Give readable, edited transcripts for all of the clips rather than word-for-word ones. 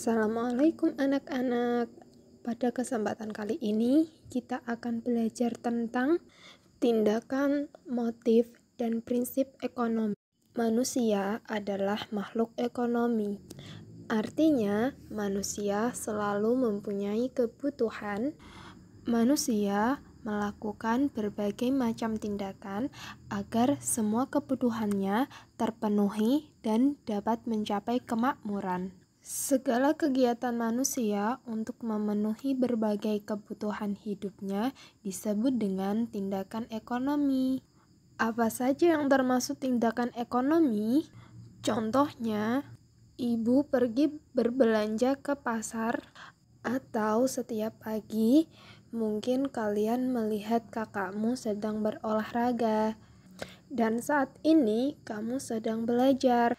Assalamualaikum anak-anak. Pada kesempatan kali ini kita akan belajar tentang tindakan, motif, dan prinsip ekonomi. Manusia adalah makhluk ekonomi. Artinya, manusia selalu mempunyai kebutuhan. Manusia melakukan berbagai macam tindakan agar semua kebutuhannya terpenuhi dan dapat mencapai kemakmuran. Segala kegiatan manusia untuk memenuhi berbagai kebutuhan hidupnya disebut dengan tindakan ekonomi. Apa saja yang termasuk tindakan ekonomi? Contohnya, ibu pergi berbelanja ke pasar, atau setiap pagi mungkin kalian melihat kakakmu sedang berolahraga, dan saat ini kamu sedang belajar.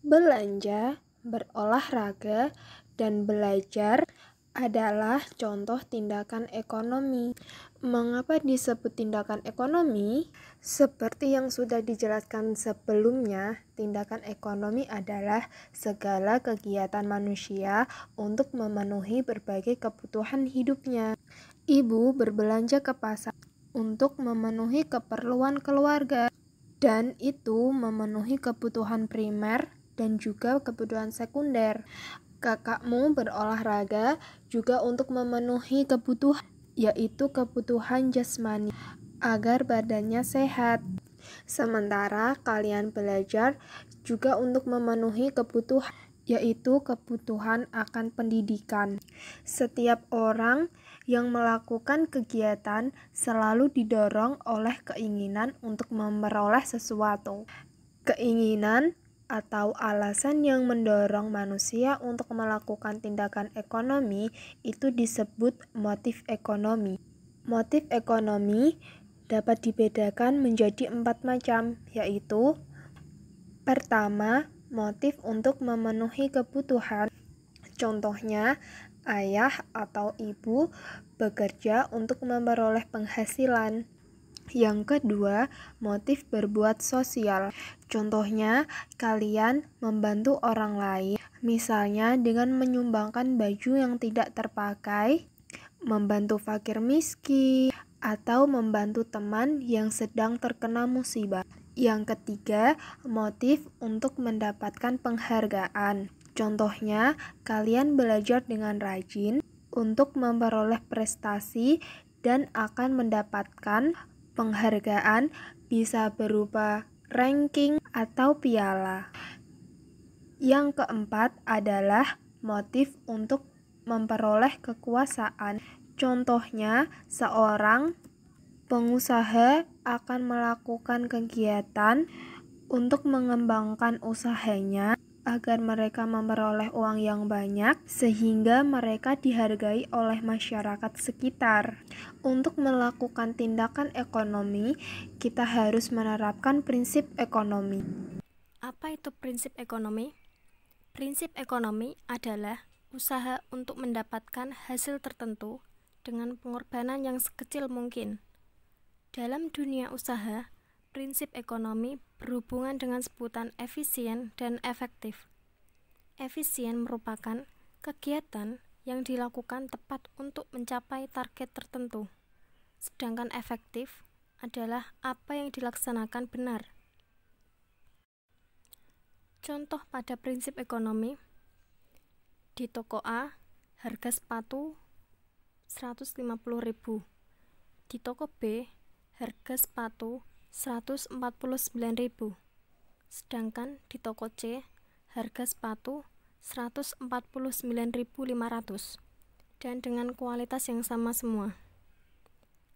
Belanja, berolahraga, dan belajar adalah contoh tindakan ekonomi. Mengapa disebut tindakan ekonomi? Seperti yang sudah dijelaskan sebelumnya, tindakan ekonomi adalah segala kegiatan manusia untuk memenuhi berbagai kebutuhan hidupnya. Ibu berbelanja ke pasar untuk memenuhi keperluan keluarga, dan itu memenuhi kebutuhan primer dan juga kebutuhan sekunder. Kakakmu berolahraga juga untuk memenuhi kebutuhan, yaitu kebutuhan jasmani, agar badannya sehat. Sementara kalian belajar juga untuk memenuhi kebutuhan, yaitu kebutuhan akan pendidikan. Setiap orang yang melakukan kegiatan selalu didorong oleh keinginan untuk memperoleh sesuatu. Keinginan atau alasan yang mendorong manusia untuk melakukan tindakan ekonomi itu disebut motif ekonomi. Motif ekonomi dapat dibedakan menjadi 4 macam, yaitu: pertama, motif untuk memenuhi kebutuhan. Contohnya, ayah atau ibu bekerja untuk memperoleh penghasilan. Yang kedua, motif berbuat sosial. Contohnya, kalian membantu orang lain, misalnya dengan menyumbangkan baju yang tidak terpakai, membantu fakir miskin, atau membantu teman yang sedang terkena musibah. Yang ketiga, motif untuk mendapatkan penghargaan. Contohnya, kalian belajar dengan rajin untuk memperoleh prestasi dan akan mendapatkan penghargaan, bisa berupa ranking atau piala. Yang keempat adalah motif untuk memperoleh kekuasaan. Contohnya, seorang pengusaha akan melakukan kegiatan untuk mengembangkan usahanya agar mereka memperoleh uang yang banyak sehingga mereka dihargai oleh masyarakat sekitar. Untuk melakukan tindakan ekonomi, kita harus menerapkan prinsip ekonomi. Apa itu prinsip ekonomi? Prinsip ekonomi adalah usaha untuk mendapatkan hasil tertentu dengan pengorbanan yang sekecil mungkin. Dalam dunia usaha, prinsip ekonomi berhubungan dengan sebutan efisien dan efektif. Efisien merupakan kegiatan yang dilakukan tepat untuk mencapai target tertentu, sedangkan efektif adalah apa yang dilaksanakan benar. Contoh pada prinsip ekonomi: di toko A, harga sepatu 150.000. Di toko B, harga sepatu 149.000. Sedangkan di toko C, harga sepatu 149.500 dan dengan kualitas yang sama semua.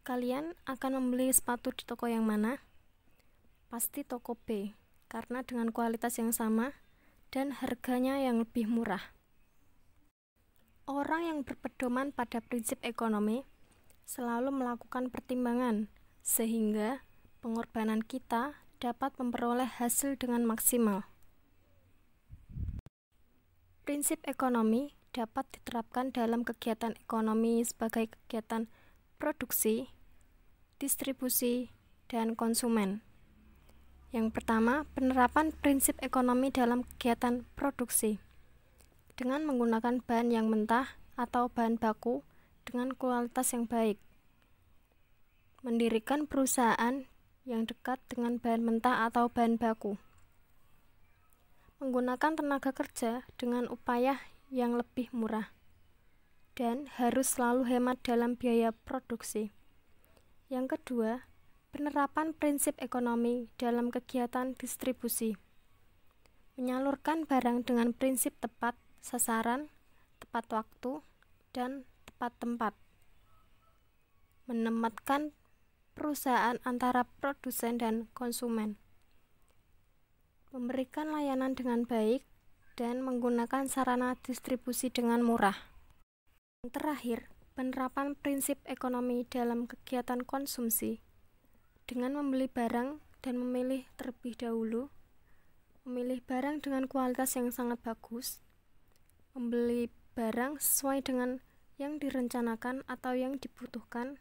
Kalian akan membeli sepatu di toko yang mana? Pasti toko B, karena dengan kualitas yang sama dan harganya yang lebih murah. Orang yang berpedoman pada prinsip ekonomi selalu melakukan pertimbangan sehingga pengorbanan kita dapat memperoleh hasil dengan maksimal. Prinsip ekonomi dapat diterapkan dalam kegiatan ekonomi sebagai kegiatan produksi, distribusi, dan konsumen. Yang pertama, penerapan prinsip ekonomi dalam kegiatan produksi. dengan menggunakan bahan yang mentah atau bahan baku dengan kualitas yang baik. Mendirikan perusahaan yang dekat dengan bahan mentah atau bahan baku. Menggunakan tenaga kerja dengan upaya yang lebih murah. Dan harus selalu hemat dalam biaya produksi. Yang kedua, penerapan prinsip ekonomi dalam kegiatan distribusi. Menyalurkan barang dengan prinsip tepat sasaran, tepat waktu, dan tepat tempat. Menempatkan perusahaan antara produsen dan konsumen. Memberikan layanan dengan baik dan menggunakan sarana distribusi dengan murah. Yang terakhir, penerapan prinsip ekonomi dalam kegiatan konsumsi dengan membeli barang dan memilih terlebih dahulu, memilih barang dengan kualitas yang sangat bagus, membeli barang sesuai dengan yang direncanakan atau yang dibutuhkan,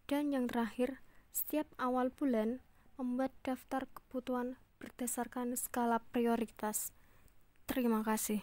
dan yang terakhir, setiap awal bulan membuat daftar kebutuhan berdasarkan skala prioritas. Terima kasih.